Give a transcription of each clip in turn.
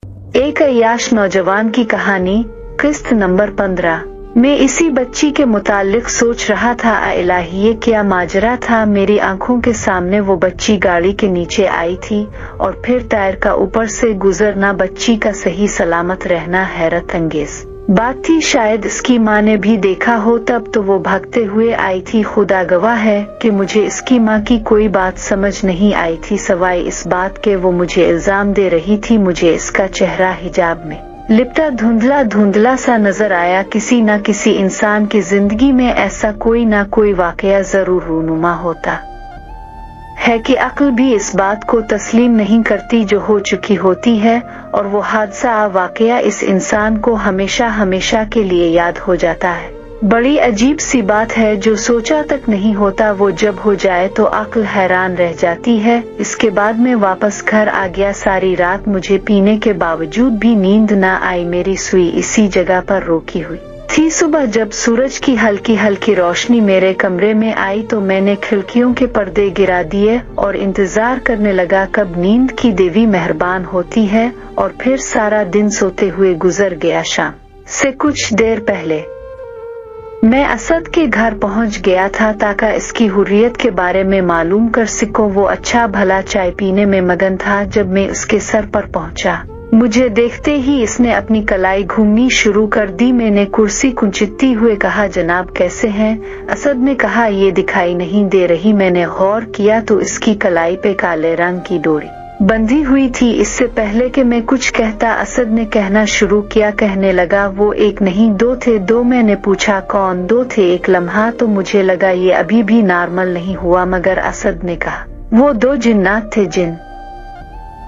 एक अय्याश नौजवान की कहानी, किस्त नंबर 15। मैं इसी बच्ची के मुतालिक सोच रहा था। इलाही ये क्या माजरा था। मेरी आंखों के सामने वो बच्ची गाड़ी के नीचे आई थी और फिर टायर का ऊपर से गुजरना, बच्ची का सही सलामत रहना हैरत अंगेज बात थी। शायद इसकी माँ ने भी देखा हो, तब तो वो भागते हुए आई थी। खुदा गवाह है कि मुझे इसकी माँ की कोई बात समझ नहीं आई थी, सिवाय इस बात के वो मुझे इल्जाम दे रही थी। मुझे इसका चेहरा हिजाब में लिपटा धुंधला धुंधला सा नजर आया। किसी न किसी इंसान की जिंदगी में ऐसा कोई ना कोई वाकया जरूर रूनुमा होता है कि अक्ल भी इस बात को तस्लीम नहीं करती जो हो चुकी होती है, और वो हादसा वाकया इस इंसान को हमेशा हमेशा के लिए याद हो जाता है। बड़ी अजीब सी बात है, जो सोचा तक नहीं होता वो जब हो जाए तो अक्ल हैरान रह जाती है। इसके बाद में वापस घर आ गया। सारी रात मुझे पीने के बावजूद भी नींद न आई। मेरी सुई इसी जगह पर रोकी हुई थी। सुबह जब सूरज की हल्की हल्की रोशनी मेरे कमरे में आई तो मैंने खिड़कियों के पर्दे गिरा दिए और इंतजार करने लगा कब नींद की देवी मेहरबान होती है। और फिर सारा दिन सोते हुए गुजर गया। शाम से कुछ देर पहले मैं असद के घर पहुंच गया था ताकि इसकी हुर्रियत के बारे में मालूम कर सकूं। वो अच्छा भला चाय पीने में मगन था। जब मैं उसके सर पर पहुंचा, मुझे देखते ही इसने अपनी कलाई घूमनी शुरू कर दी। मैंने कुर्सी कुंचितती हुए कहा, जनाब कैसे हैं? असद ने कहा, ये दिखाई नहीं दे रही। मैंने गौर किया तो इसकी कलाई पे काले रंग की डोरी बंधी हुई थी। इससे पहले कि मैं कुछ कहता, असद ने कहना शुरू किया। कहने लगा, वो एक नहीं दो थे। दो? मैंने पूछा, कौन दो थे? एक लम्हा तो मुझे लगा ये अभी भी नॉर्मल नहीं हुआ, मगर असद ने कहा, वो दो जिन्नात थे। जिन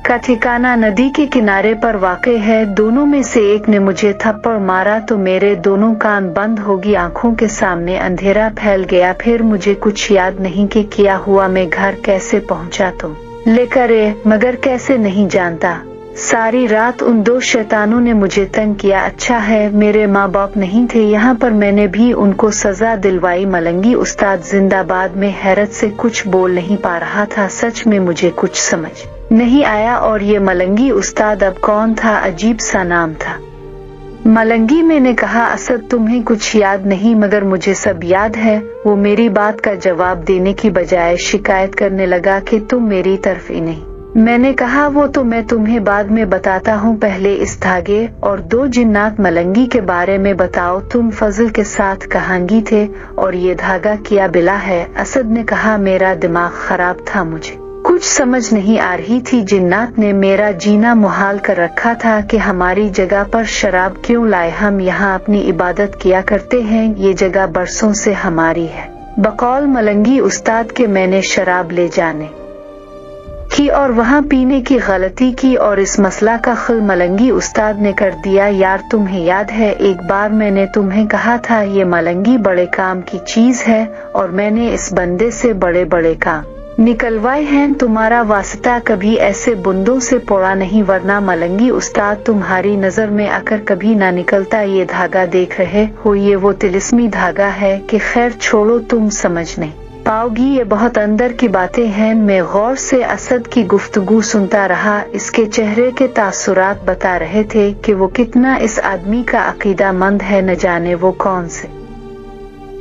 का ठिकाना नदी के किनारे पर वाक़ है। दोनों में से एक ने मुझे थप्पड़ मारा तो मेरे दोनों कान बंद हो गई। आंखों के सामने अंधेरा फैल गया। फिर मुझे कुछ याद नहीं कि क्या हुआ, मैं घर कैसे पहुंचा तुम लेकर, मगर कैसे नहीं जानता। सारी रात उन दो शैतानों ने मुझे तंग किया। अच्छा है मेरे माँ बाप नहीं थे यहाँ पर, मैंने भी उनको सजा दिलवाई। मलंगी उस्ताद जिंदाबाद। में हैरत से कुछ बोल नहीं पा रहा था। सच में मुझे कुछ समझ नहीं आया। और ये मलंगी उस्ताद अब कौन था? अजीब सा नाम था, मलंगी। मैंने कहा, असद तुम्हें कुछ याद नहीं, मगर मुझे सब याद है। वो मेरी बात का जवाब देने की बजाय शिकायत करने लगा कि तुम मेरी तरफ ही नहीं। मैंने कहा, वो तो मैं तुम्हें बाद में बताता हूँ, पहले इस धागे और दो जिन्नात मलंगी के बारे में बताओ। तुम फजल के साथ कहांगी थे और ये धागा क्या बिला है? असद ने कहा, मेरा दिमाग खराब था, मुझे कुछ समझ नहीं आ रही थी। जिन्नात ने मेरा जीना मुहाल कर रखा था कि हमारी जगह पर शराब क्यों लाए? हम यहाँ अपनी इबादत किया करते हैं, ये जगह बरसों से हमारी है। बकौल मलंगी उस्ताद के मैंने शराब ले जाने की और वहाँ पीने की गलती की और इस मसला का खल मलंगी उस्ताद ने कर दिया। यार तुम्हें याद है एक बार मैंने तुम्हें कहा था ये मलंगी बड़े काम की चीज है और मैंने इस बंदे से बड़े बड़े काम निकलवाए हैं। तुम्हारा वास्ता कभी ऐसे बुंदों से पोड़ा नहीं, वरना मलंगी उस्ताद तुम्हारी नजर में आकर कभी ना निकलता। ये धागा देख रहे हो, ये वो तिलिस्मी धागा है कि खैर छोड़ो, तुम समझ नहीं पाओगी, ये बहुत अंदर की बातें हैं। मैं गौर से असद की गुफ्तगू सुनता रहा। इसके चेहरे के तासुरात बता रहे थे कि वो कितना इस आदमी का अकीदामंद है। न जाने वो कौन से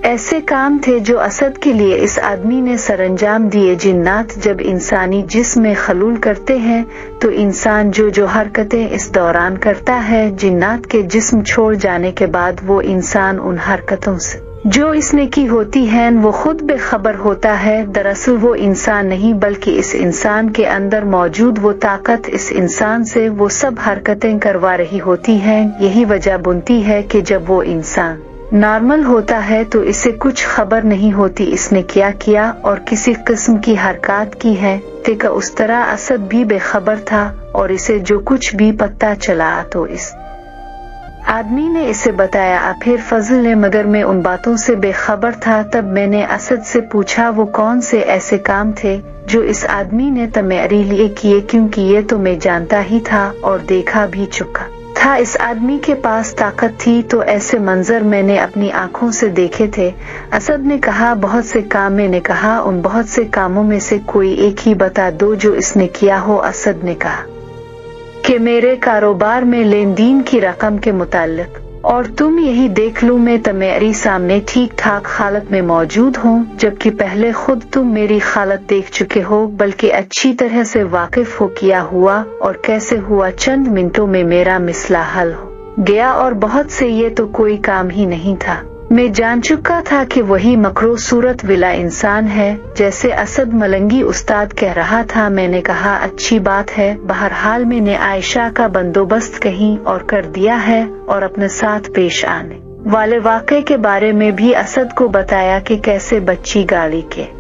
ऐसे काम थे जो असद के लिए इस आदमी ने सरंजाम दिए। जिन्नात जब इंसानी जिस्म में खलूल करते हैं तो इंसान जो हरकतें इस दौरान करता है, जिन्नात के जिस्म छोड़ जाने के बाद वो इंसान उन हरकतों से जो इसने की होती हैं वो खुद बेखबर होता है। दरअसल वो इंसान नहीं बल्कि इस इंसान के अंदर मौजूद वो ताकत इस इंसान से वो सब हरकतें करवा रही होती हैं। यही वजह बनती है कि जब वो इंसान नॉर्मल होता है तो इसे कुछ खबर नहीं होती इसने क्या किया और किसी किस्म की हरकत की है। तेका उस तरह असद भी बेखबर था और इसे जो कुछ भी पता चला तो इस आदमी ने इसे बताया। फिर फजल ने, मगर मैं उन बातों से बेखबर था। तब मैंने असद से पूछा वो कौन से ऐसे काम थे जो इस आदमी ने तुम्हारे लिए किए, क्योंकि ये तो मैं जानता ही था और देखा भी चुका था। इस आदमी के पास ताकत थी तो ऐसे मंजर मैंने अपनी आंखों से देखे थे। असद ने कहा, बहुत से काम। मैंने कहा, उन बहुत से कामों में से कोई एक ही बता दो जो इसने किया हो। असद ने कहा कि मेरे कारोबार में लेन देन की रकम के मुताल्लिक, और तुम यही देख लो मैं तुम्हारी सामने ठीक ठाक हालत में मौजूद हूँ, जबकि पहले खुद तुम मेरी हालत देख चुके हो, बल्कि अच्छी तरह से वाकिफ हो किया हुआ और कैसे हुआ चंद मिनटों में मेरा मसला हल हो गया, और बहुत से ये तो कोई काम ही नहीं था। मैं जान चुका था कि वही मकरो सूरत विला इंसान है, जैसे असद मलंगी उस्ताद कह रहा था। मैंने कहा अच्छी बात है, बहरहाल मैंने आयशा का बंदोबस्त कहीं और कर दिया है और अपने साथ पेश आने वाले वाक़े के बारे में भी असद को बताया कि कैसे बच्ची गाड़ी के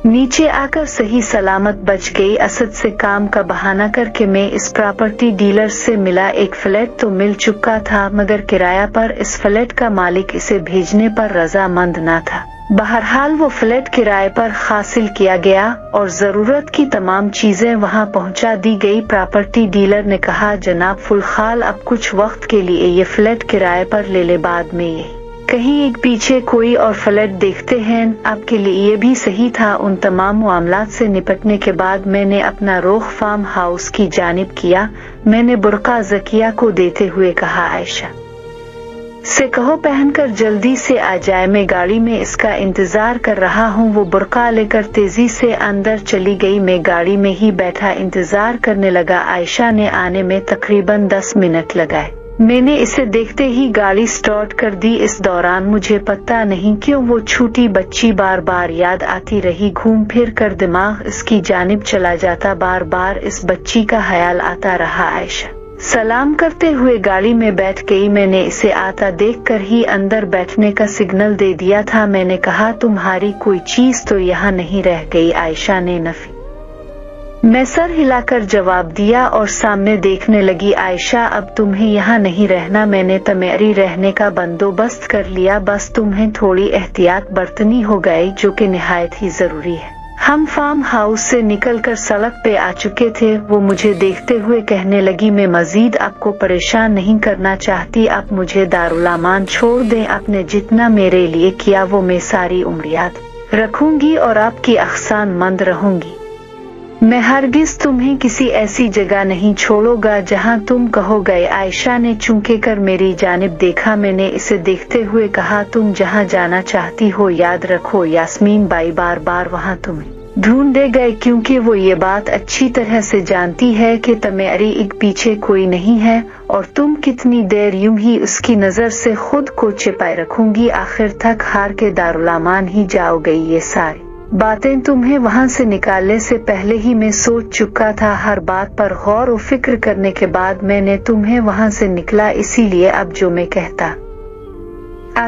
नीचे आकर सही सलामत बच गई। असद से काम का बहाना करके मैं इस प्रॉपर्टी डीलर से मिला। एक फ्लैट तो मिल चुका था, मगर किराया पर इस फ्लैट का मालिक इसे भेजने पर रजामंद न था। बहरहाल वो फ्लैट किराए पर हासिल किया गया और जरूरत की तमाम चीजें वहां पहुंचा दी गई। प्रॉपर्टी डीलर ने कहा जनाब फुलखाल, अब कुछ वक्त के लिए ये फ्लैट किराए पर ले ले, बाद में ये कहीं एक पीछे कोई और फ्लैट देखते हैं। आपके लिए ये भी सही था। उन तमाम मामलात से निपटने के बाद मैंने अपना रुख फार्म हाउस की जानिब किया। मैंने बुर्का ज़किया को देते हुए कहा आयशा से कहो पहनकर जल्दी से आ जाए, मैं गाड़ी में इसका इंतजार कर रहा हूँ। वो बुर्का लेकर तेजी से अंदर चली गई। मैं गाड़ी में ही बैठा इंतजार करने लगा। आयशा ने आने में तकरीबन 10 मिनट लगाए। मैंने इसे देखते ही गाड़ी स्टार्ट कर दी। इस दौरान मुझे पता नहीं क्यों वो छोटी बच्ची बार बार याद आती रही। घूम फिर कर दिमाग इसकी जानिब चला जाता, बार बार इस बच्ची का ख्याल आता रहा। आयशा सलाम करते हुए गाड़ी में बैठ गई। मैंने इसे आता देखकर ही अंदर बैठने का सिग्नल दे दिया था। मैंने कहा तुम्हारी कोई चीज तो यहाँ नहीं रह गई? आयशा ने नफी मैं सर हिलाकर जवाब दिया और सामने देखने लगी। आयशा अब तुम्हें यहाँ नहीं रहना, मैंने तुम्हारी रहने का बंदोबस्त कर लिया, बस तुम्हें थोड़ी एहतियात बरतनी हो गई, जो कि निहायत ही जरूरी है। हम फार्म हाउस से निकलकर सड़क पे आ चुके थे। वो मुझे देखते हुए कहने लगी मैं मजीद आपको परेशान नहीं करना चाहती, आप मुझे दारुल अमान छोड़ दें। आपने जितना मेरे लिए किया वो मैं सारी उम्र याद रखूंगी और आपकी अहसान मंद रहूंगी। मैं हरगिज तुम्हें किसी ऐसी जगह नहीं छोड़ूंगा जहां तुम कहोगे। आयशा ने चूंकि कर मेरी जानिब देखा। मैंने इसे देखते हुए कहा तुम जहां जाना चाहती हो याद रखो यास्मीन बाई बार बार वहां तुम्हें ढूंढे गए, क्योंकि वो ये बात अच्छी तरह से जानती है कि तुम्हारी एक पीछे कोई नहीं है और तुम कितनी देर यूं ही उसकी नजर से खुद को छिपाए रखूंगी, आखिर तक हार के दारुल अमान ही जाओगे। ये सारी बातें तुम्हें वहां से निकालने से पहले ही मैं सोच चुका था। हर बात पर गौर और फिक्र करने के बाद मैंने तुम्हें वहां से निकला, इसीलिए अब जो मैं कहता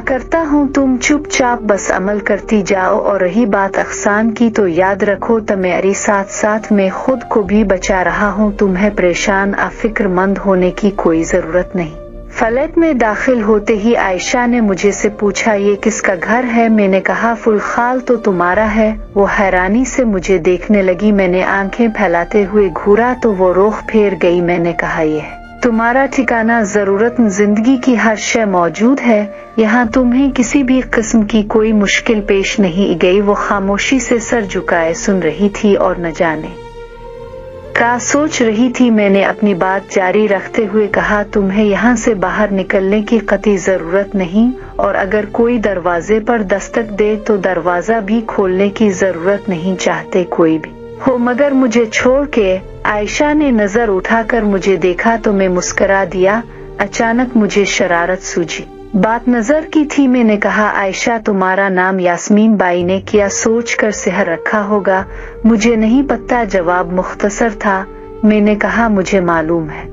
करता हूँ तुम चुपचाप बस अमल करती जाओ। और रही बात अहसान की तो याद रखो तुम्हारी साथ साथ मैं खुद को भी बचा रहा हूँ। तुम्हें परेशान फिक्रमंद होने की कोई जरूरत नहीं। फ्लैट में दाखिल होते ही आयशा ने मुझे से पूछा ये किसका घर है? मैंने कहा फुलखाल तो तुम्हारा है। वो हैरानी से मुझे देखने लगी। मैंने आंखें फैलाते हुए घूरा तो वो रुख फेर गई। मैंने कहा ये है तुम्हारा ठिकाना, जरूरत जिंदगी की हर शय मौजूद है, यहाँ तुम्हें किसी भी किस्म की कोई मुश्किल पेश नहीं गई। वो खामोशी से सर झुकाए सुन रही थी और न जाने का सोच रही थी। मैंने अपनी बात जारी रखते हुए कहा तुम्हें यहाँ से बाहर निकलने की कतई जरूरत नहीं, और अगर कोई दरवाजे पर दस्तक दे तो दरवाजा भी खोलने की जरूरत नहीं चाहते कोई भी हो मगर मुझे छोड़ के। आयशा ने नजर उठाकर मुझे देखा तो मैं मुस्कुरा दिया। अचानक मुझे शरारत सूझी। बात नजर की थी। मैंने कहा आयशा तुम्हारा नाम यास्मीन बाई ने किया सोच कर सेहर रखा होगा? मुझे नहीं पता, जवाब मुख्तसर था। मैंने कहा मुझे मालूम है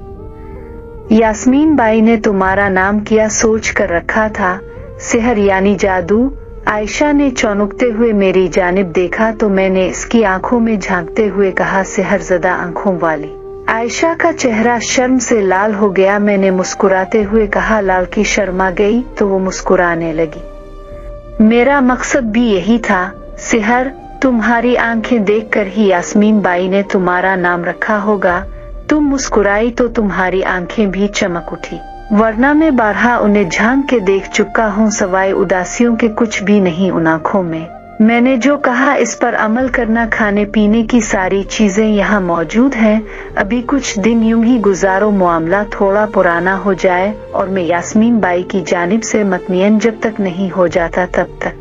यास्मीन बाई ने तुम्हारा नाम किया सोच कर रखा था। सेहर यानी जादू? आयशा ने चौंकते हुए मेरी जानिब देखा तो मैंने इसकी आंखों में झांकते हुए कहा सेहरज़दा आंखों वाली। आयशा का चेहरा शर्म से लाल हो गया। मैंने मुस्कुराते हुए कहा लालकी शर्मा गई तो वो मुस्कुराने लगी। मेरा मकसद भी यही था। सेहर, तुम्हारी आंखें देखकर ही यास्मीन बाई ने तुम्हारा नाम रखा होगा। तुम मुस्कुराई तो तुम्हारी आंखें भी चमक उठी, वरना मैं बारहा उन्हें झांक के देख चुका हूँ, सवाए उदासियों के कुछ भी नहीं उन आंखों में। मैंने जो कहा इस पर अमल करना, खाने पीने की सारी चीजें यहाँ मौजूद हैं। अभी कुछ दिन यूं ही गुजारो, मामला थोड़ा पुराना हो जाए और मैं यास्मीन बाई की जानिब से मतमियन जब तक नहीं हो जाता तब तक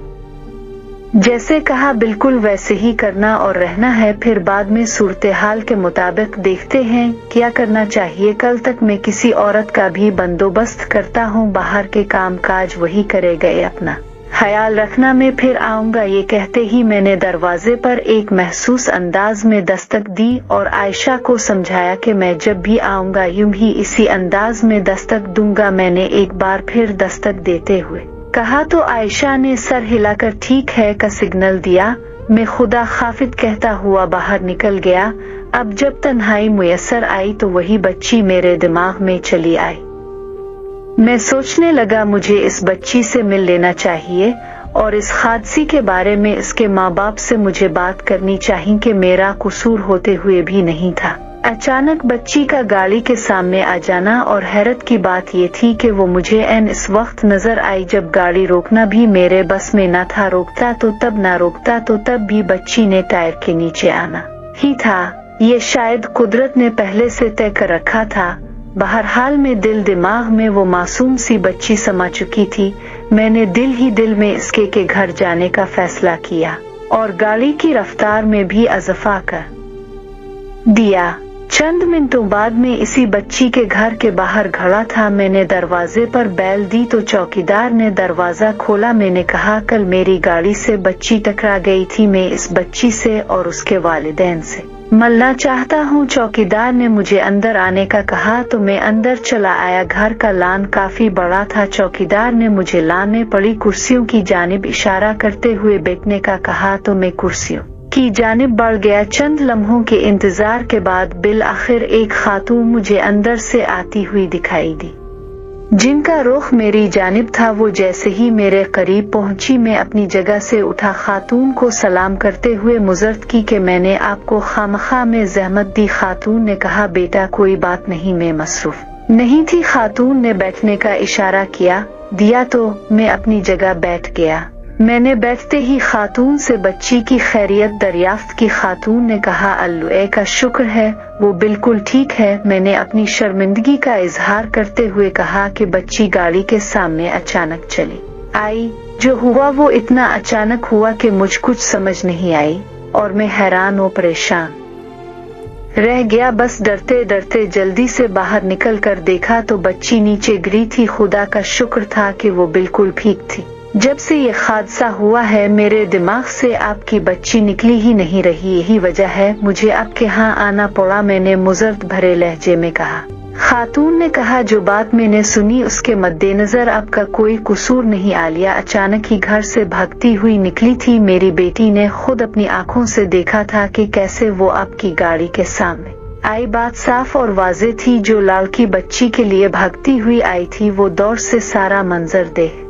जैसे कहा बिल्कुल वैसे ही करना और रहना है। फिर बाद में सूरत हाल के मुताबिक देखते हैं क्या करना चाहिए। कल तक मैं किसी औरत का भी बंदोबस्त करता हूँ, बाहर के काम काज वही करे गए, अपना ख्याल रखना, मैं फिर आऊंगा। ये कहते ही मैंने दरवाजे पर एक महसूस अंदाज में दस्तक दी और आयशा को समझाया कि मैं जब भी आऊंगा यूं ही इसी अंदाज में दस्तक दूंगा। मैंने एक बार फिर दस्तक देते हुए कहा तो आयशा ने सर हिलाकर ठीक है का सिग्नल दिया। मैं खुदा खाफिद कहता हुआ बाहर निकल गया। अब जब तन्हाई मुयस्सर आई तो वही बच्ची मेरे दिमाग में चली आई। मैं सोचने लगा मुझे इस बच्ची से मिल लेना चाहिए और इस हादसे के बारे में इसके माँ बाप से मुझे बात करनी चाहिए कि मेरा कसूर होते हुए भी नहीं था। अचानक बच्ची का गाड़ी के सामने आ जाना, और हैरत की बात ये थी कि वो मुझे ऐन इस वक्त नजर आई जब गाड़ी रोकना भी मेरे बस में न था। रोकता तो तब, ना रोकता तो तब भी बच्ची ने टायर के नीचे आना ही था। ये शायद कुदरत ने पहले से तय कर रखा था। बहरहाल में दिल दिमाग में वो मासूम सी बच्ची समा चुकी थी। मैंने दिल ही दिल में इसके के घर जाने का फैसला किया और गाड़ी की रफ्तार में भी इजाफा कर दिया। चंद मिनटों बाद में इसी बच्ची के घर के बाहर खड़ा था। मैंने दरवाजे पर बैल दी तो चौकीदार ने दरवाजा खोला। मैंने कहा कल मेरी गाड़ी से बच्ची टकरा गई थी, मैं इस बच्ची से और उसके वालिदैन से मिलना चाहता हूँ। चौकीदार ने मुझे अंदर आने का कहा तो मैं अंदर चला आया। घर का लान काफी बड़ा था। चौकीदार ने मुझे लान में पड़ी कुर्सियों की जानिब इशारा करते हुए बैठने का कहा तो मैं कुर्सियों की जानिब बढ़ गया। चंद लम्हों के इंतजार के बाद बिल आखिर एक खातून मुझे अंदर से आती हुई दिखाई दी, जिनका रुख मेरी जानिब था। वो जैसे ही मेरे करीब पहुंची मैं अपनी जगह से उठा। खातून को सलाम करते हुए मुजरत की कि मैंने आपको खामखा में जहमत दी। खातून ने कहा बेटा कोई बात नहीं, मैं मसरूफ नहीं थी। खातून ने बैठने का इशारा दिया तो मैं अपनी जगह बैठ गया। मैंने बैठते ही खातून से बच्ची की खैरियत दरियाफ्त की। खातून ने कहा अल्लाह का शुक्र है, वो बिल्कुल ठीक है। मैंने अपनी शर्मिंदगी का इजहार करते हुए कहा कि बच्ची गाड़ी के सामने अचानक चली आई। जो हुआ वो इतना अचानक हुआ कि मुझ कुछ समझ नहीं आई और मैं हैरान और परेशान रह गया। बस डरते डरते जल्दी से बाहर निकल कर देखा तो बच्ची नीचे गिरी थी। खुदा का शुक्र था कि वो बिल्कुल ठीक थी। जब से ये हादसा हुआ है मेरे दिमाग से आपकी बच्ची निकली ही नहीं रही। यही वजह है मुझे आपके यहाँ आना पड़ा, मैंने मुजरत भरे लहजे में कहा। खातून ने कहा जो बात मैंने सुनी उसके मद्देनजर आपका कोई कसूर नहीं। आलिया अचानक ही घर से भागती हुई निकली थी। मेरी बेटी ने खुद अपनी आंखों से देखा था कि कैसे वो आपकी गाड़ी के सामने आई। बात साफ और वाज़ेह थी, जो लाड़की बच्ची के लिए भागती हुई आई थी वो दौड़ से सारा मंजर देख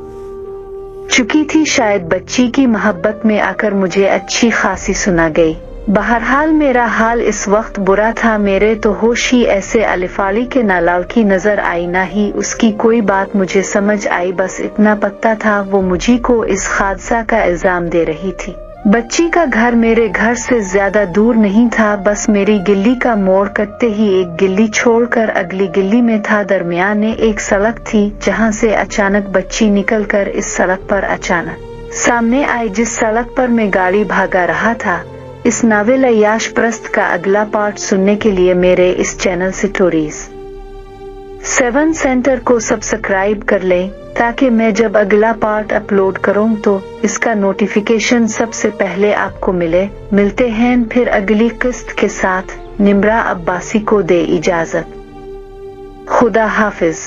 चुकी थी। शायद बच्ची की मोहब्बत में आकर मुझे अच्छी खासी सुना गई। बहरहाल मेरा हाल इस वक्त बुरा था। मेरे तो होश ही ऐसे अलिफाली के ना लाड़की नजर आई ना ही उसकी कोई बात मुझे समझ आई। बस इतना पता था वो मुझी को इस हादसा का इल्जाम दे रही थी। बच्ची का घर मेरे घर से ज्यादा दूर नहीं था, बस मेरी गिल्ली का मोड़ कटते ही एक गिल्ली छोड़कर अगली गिल्ली में था। दरमियान में एक सड़क थी जहां से अचानक बच्ची निकलकर इस सड़क पर अचानक सामने आई, जिस सड़क पर मैं गाड़ी भागा रहा था। इस नावल अय्याश प्रस्त का अगला पार्ट सुनने के लिए मेरे इस चैनल स्टोरीज 7 सेंटर को सब्सक्राइब कर लें ताकि मैं जब अगला पार्ट अपलोड करूं तो इसका नोटिफिकेशन सबसे पहले आपको मिले। मिलते हैं फिर अगली किस्त के साथ। निम्रा अब्बासी को दे इजाजत। खुदा हाफिज।